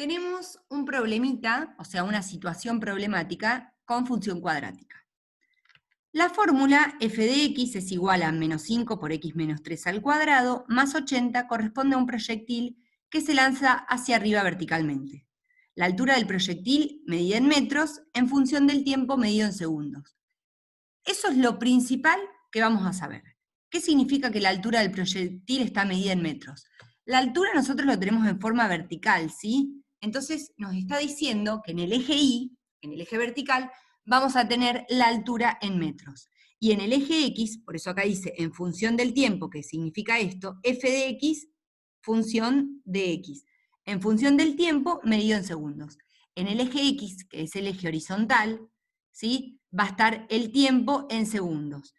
Tenemos un problemita, o sea, una situación problemática con función cuadrática. La fórmula f de x es igual a menos 5 por x menos 3 al cuadrado más 80 corresponde a un proyectil que se lanza hacia arriba verticalmente. La altura del proyectil medida en metros en función del tiempo medido en segundos. Eso es lo principal que vamos a saber. ¿Qué significa que la altura del proyectil está medida en metros? La altura nosotros lo tenemos en forma vertical, ¿sí? Entonces nos está diciendo que en el eje Y, en el eje vertical, vamos a tener la altura en metros. Y en el eje X, por eso acá dice en función del tiempo, que significa esto, f de x, función de x. En función del tiempo, medido en segundos. En el eje X, que es el eje horizontal, ¿sí?, va a estar el tiempo en segundos.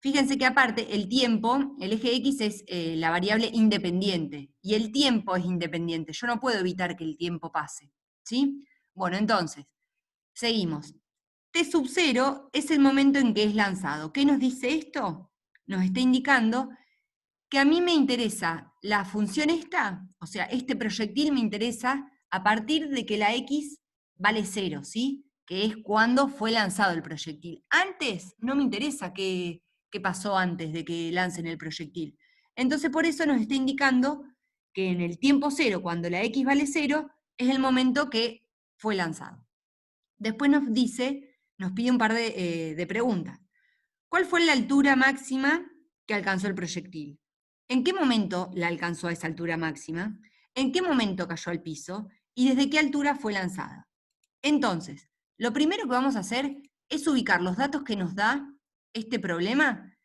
Fíjense que aparte el tiempo, el eje X es la variable independiente, y el tiempo es independiente. Yo no puedo evitar que el tiempo pase, ¿sí? Bueno, entonces, seguimos. T sub 0 es el momento en que es lanzado. ¿Qué nos dice esto? Nos está indicando que a mí me interesa la función esta, o sea, este proyectil me interesa a partir de que la X vale 0, ¿sí? Que es cuando fue lanzado el proyectil. Antes no me interesa qué pasó antes de que lancen el proyectil. Entonces por eso nos está indicando que en el tiempo 0, cuando la X vale 0, es el momento que fue lanzado. Después nos dice, nos pide un par de preguntas. ¿Cuál fue la altura máxima que alcanzó el proyectil? ¿En qué momento la alcanzó a esa altura máxima? ¿En qué momento cayó al piso? ¿Y desde qué altura fue lanzada? Entonces, lo primero que vamos a hacer es ubicar los datos que nos da este problema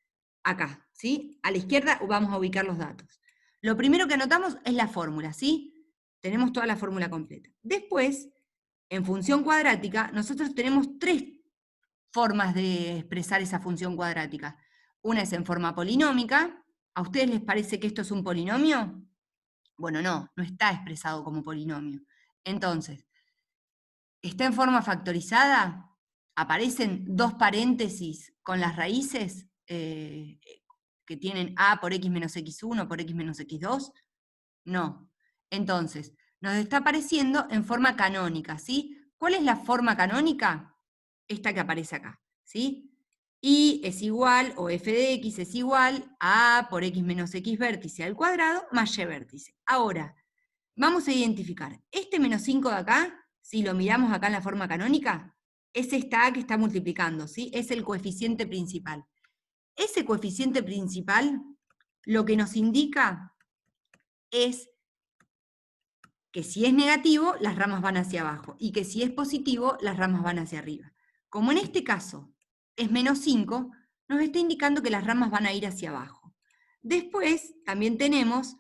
acá, ¿sí? A la izquierda vamos a ubicar los datos. Lo primero que anotamos es la fórmula, ¿sí? Tenemos toda la fórmula completa. Después, en función cuadrática, nosotros tenemos tres formas de expresar esa función cuadrática. Una es en forma polinómica. ¿A ustedes les parece que esto es un polinomio? Bueno, no está expresado como polinomio. Entonces, está en forma factorizada, aparecen dos paréntesis con las raíces que tienen a por x menos x1 por x menos x2. No. Entonces, nos está apareciendo en forma canónica, ¿sí? ¿Cuál es la forma canónica? Esta que aparece acá, ¿sí? Y es igual, o f de x es igual a por x menos x vértice al cuadrado más y vértice. Ahora, vamos a identificar, este menos 5 de acá, si lo miramos acá en la forma canónica, es esta a que está multiplicando, ¿sí? Es el coeficiente principal. Ese coeficiente principal lo que nos indica es que si es negativo, las ramas van hacia abajo, y que si es positivo, las ramas van hacia arriba. Como en este caso es menos 5, nos está indicando que las ramas van a ir hacia abajo. Después también tenemos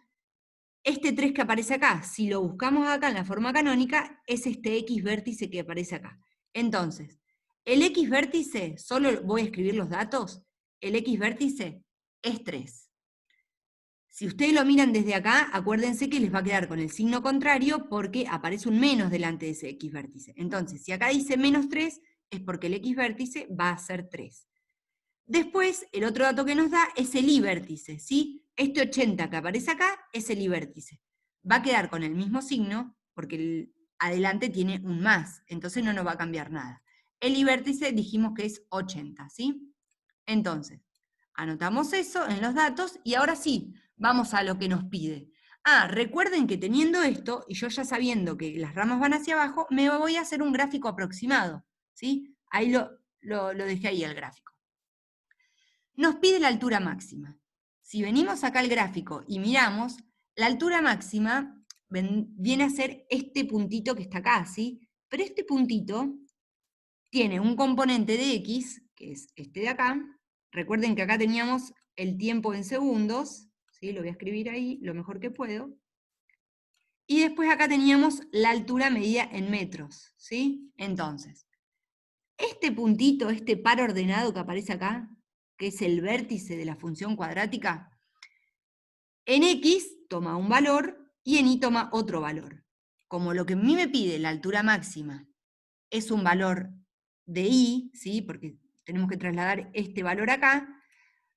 este 3 que aparece acá. Si lo buscamos acá en la forma canónica, es este x vértice que aparece acá. Entonces, el x vértice, solo voy a escribir los datos, el x vértice es 3. Si ustedes lo miran desde acá, acuérdense que les va a quedar con el signo contrario porque aparece un menos delante de ese x vértice. Entonces, si acá dice menos 3, es porque el x vértice va a ser 3. Después, el otro dato que nos da es el y vértice, ¿sí? Este 80 que aparece acá es el y vértice. Va a quedar con el mismo signo porque el adelante tiene un más, entonces no nos va a cambiar nada. El y vértice dijimos que es 80, ¿sí? Entonces, anotamos eso en los datos y ahora sí, vamos a lo que nos pide. Recuerden que teniendo esto, y yo ya sabiendo que las ramas van hacia abajo, me voy a hacer un gráfico aproximado, ¿sí? Ahí lo dejé ahí el gráfico. Nos pide la altura máxima. Si venimos acá al gráfico y miramos, la altura máxima viene a ser este puntito que está acá, ¿sí? Pero este puntito tiene un componente de x, que es este de acá. Recuerden que acá teníamos el tiempo en segundos, ¿sí? Lo voy a escribir ahí lo mejor que puedo. Y después acá teníamos la altura medida en metros, ¿sí? Entonces, este puntito, este par ordenado que aparece acá, que es el vértice de la función cuadrática, en x toma un valor y en y toma otro valor. Como lo que a mí me pide la altura máxima es un valor de y, ¿sí? Porque tenemos que trasladar este valor acá,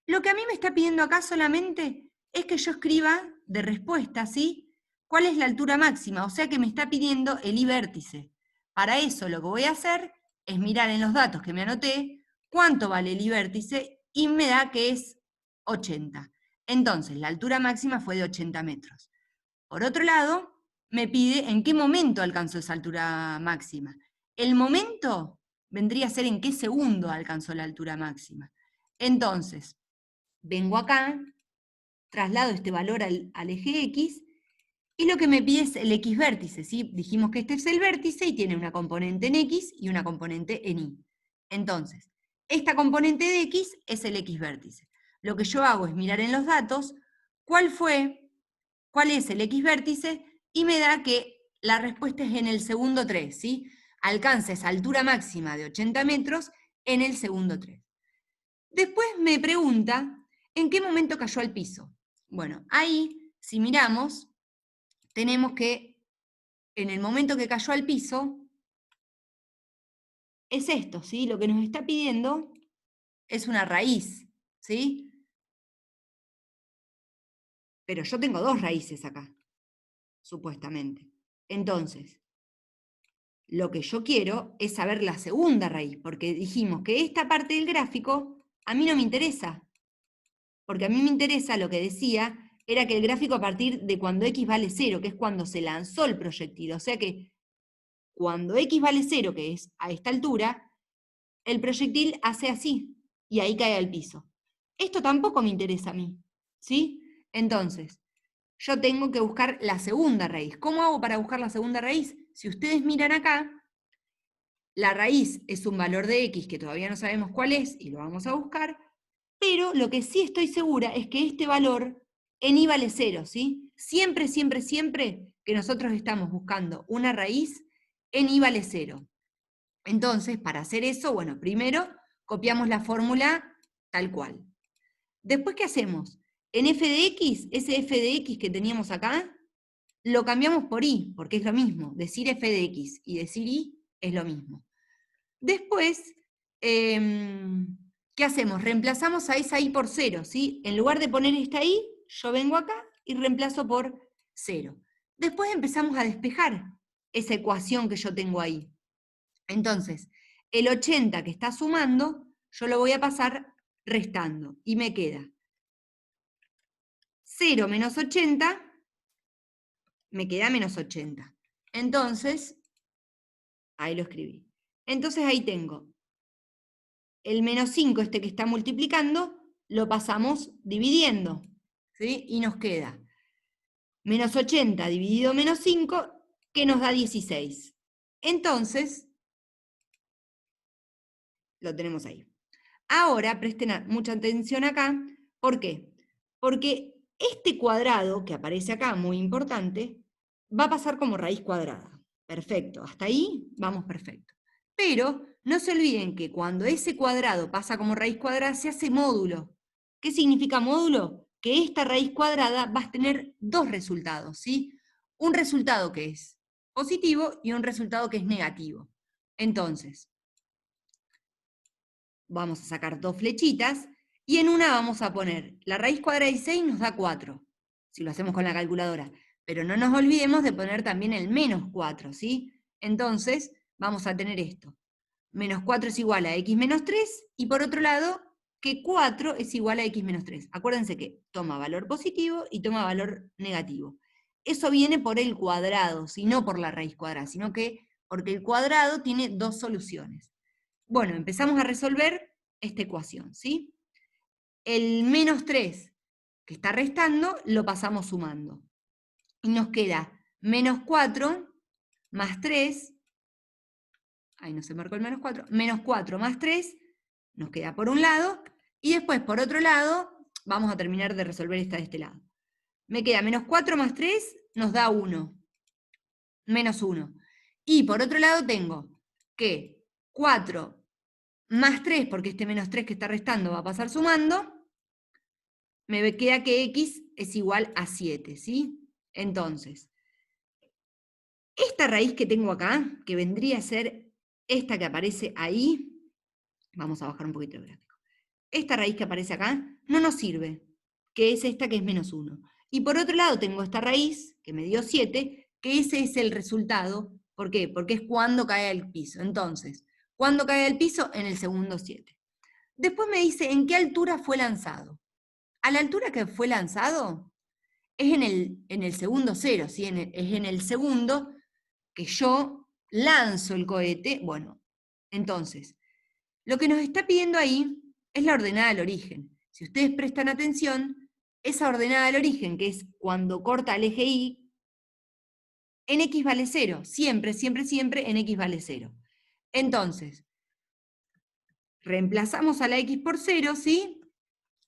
lo que a mí me está pidiendo acá solamente es que yo escriba de respuesta, ¿sí? cuál es la altura máxima, o sea que me está pidiendo el I-vértice. Para eso lo que voy a hacer es mirar en los datos que me anoté cuánto vale el I-vértice y me da que es 80. Entonces, la altura máxima fue de 80 metros. Por otro lado, me pide en qué momento alcanzó esa altura máxima. El momento vendría a ser en qué segundo alcanzó la altura máxima. Entonces, vengo acá, traslado este valor al eje X, y lo que me pide es el X vértice, ¿sí? Dijimos que este es el vértice y tiene una componente en X y una componente en Y. Entonces, esta componente de X es el X vértice. Lo que yo hago es mirar en los datos cuál es el X vértice, y me da que la respuesta es en el segundo 3, ¿sí? Alcanza esa altura máxima de 80 metros en el segundo 3. Después me pregunta, ¿en qué momento cayó al piso? Bueno, ahí, si miramos, tenemos que, en el momento que cayó al piso, es esto, ¿sí? Lo que nos está pidiendo es una raíz, ¿sí? Pero yo tengo dos raíces acá, supuestamente. Entonces, lo que yo quiero es saber la segunda raíz, porque dijimos que esta parte del gráfico a mí no me interesa, porque a mí me interesa, lo que decía, era que el gráfico a partir de cuando X vale 0, que es cuando se lanzó el proyectil, o sea que cuando X vale 0, que es a esta altura, el proyectil hace así, y ahí cae al piso. Esto tampoco me interesa a mí, ¿sí? Entonces, yo tengo que buscar la segunda raíz. ¿Cómo hago para buscar la segunda raíz? Si ustedes miran acá, la raíz es un valor de X que todavía no sabemos cuál es, y lo vamos a buscar, pero lo que sí estoy segura es que este valor en Y vale 0, ¿sí? Siempre, siempre, siempre que nosotros estamos buscando una raíz, en Y vale 0. Entonces, para hacer eso, bueno, primero copiamos la fórmula tal cual. Después, ¿qué hacemos? En f de x, ese f de x que teníamos acá, lo cambiamos por y, porque es lo mismo. Decir f de x y decir y es lo mismo. Después, ¿qué hacemos? Reemplazamos a esa y por 0, ¿sí? En lugar de poner esta y, yo vengo acá y reemplazo por 0. Después empezamos a despejar esa ecuación que yo tengo ahí. Entonces, el 80 que está sumando, yo lo voy a pasar restando, y me queda 0 menos 80, me queda menos 80. Entonces, ahí lo escribí. Entonces ahí tengo el menos 5, este que está multiplicando, lo pasamos dividiendo, ¿sí? Y nos queda menos 80 dividido menos 5, que nos da 16. Entonces, lo tenemos ahí. Ahora, presten mucha atención acá. ¿Por qué? Porque este cuadrado que aparece acá, muy importante, va a pasar como raíz cuadrada. Perfecto, hasta ahí vamos perfecto. Pero no se olviden que cuando ese cuadrado pasa como raíz cuadrada, se hace módulo. ¿Qué significa módulo? Que esta raíz cuadrada va a tener dos resultados, ¿sí? Un resultado que es positivo y un resultado que es negativo. Entonces, vamos a sacar dos flechitas, y en una vamos a poner la raíz cuadrada de 16 nos da 4, si lo hacemos con la calculadora. Pero no nos olvidemos de poner también el menos 4, ¿sí? Entonces, vamos a tener esto. Menos 4 es igual a x menos 3, y por otro lado, que 4 es igual a x menos 3. Acuérdense que toma valor positivo y toma valor negativo. Eso viene por el cuadrado, ¿sí? No por la raíz cuadrada, sino que porque el cuadrado tiene dos soluciones. Bueno, empezamos a resolver esta ecuación, ¿sí? El menos 3 que está restando, lo pasamos sumando. Y nos queda menos 4 más 3, ahí no se marcó el menos 4, menos 4 más 3, nos queda por un lado, y después por otro lado, vamos a terminar de resolver esta de este lado. Me queda menos 4 más 3, nos da 1, menos 1. Y por otro lado tengo que 4 más 3, porque este menos 3 que está restando va a pasar sumando, me queda que x es igual a 7, ¿sí? Entonces, esta raíz que tengo acá, que vendría a ser esta que aparece ahí, vamos a bajar un poquito el gráfico, esta raíz que aparece acá no nos sirve, que es esta que es menos 1. Y por otro lado tengo esta raíz, que me dio 7, que ese es el resultado. ¿Por qué? Porque es cuando cae al piso. Entonces, ¿cuándo cae al piso? En el segundo 7. Después me dice, ¿en qué altura fue lanzado? A la altura que fue lanzado es en el segundo 0, ¿sí? Es en el segundo que yo lanzo el cohete. Bueno, entonces, lo que nos está pidiendo ahí es la ordenada del origen. Si ustedes prestan atención, esa ordenada del origen, que es cuando corta el eje Y, en X vale 0. Siempre, siempre, siempre en X vale 0. Entonces, reemplazamos a la X por 0, ¿sí?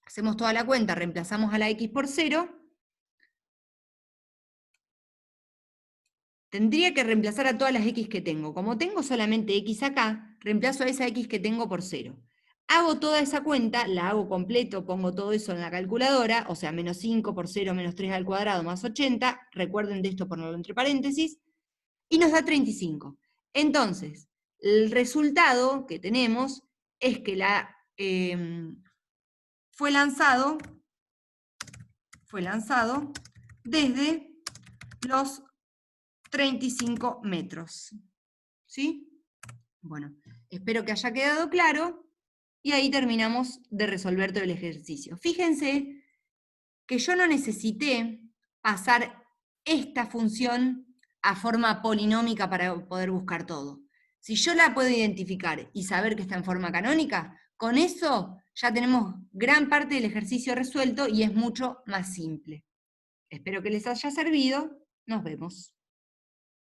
Hacemos toda la cuenta, reemplazamos a la X por 0. Tendría que reemplazar a todas las X que tengo. Como tengo solamente X acá, reemplazo a esa X que tengo por 0. Hago toda esa cuenta, la hago completo, pongo todo eso en la calculadora, o sea, menos 5 por 0 menos 3 al cuadrado más 80, recuerden de esto ponerlo entre paréntesis, y nos da 35. Entonces, el resultado que tenemos es que fue lanzado desde los 35 metros. ¿Sí? Bueno, espero que haya quedado claro. Y ahí terminamos de resolver todo el ejercicio. Fíjense que yo no necesité pasar esta función a forma polinómica para poder buscar todo. Si yo la puedo identificar y saber que está en forma canónica, con eso ya tenemos gran parte del ejercicio resuelto y es mucho más simple. Espero que les haya servido. Nos vemos.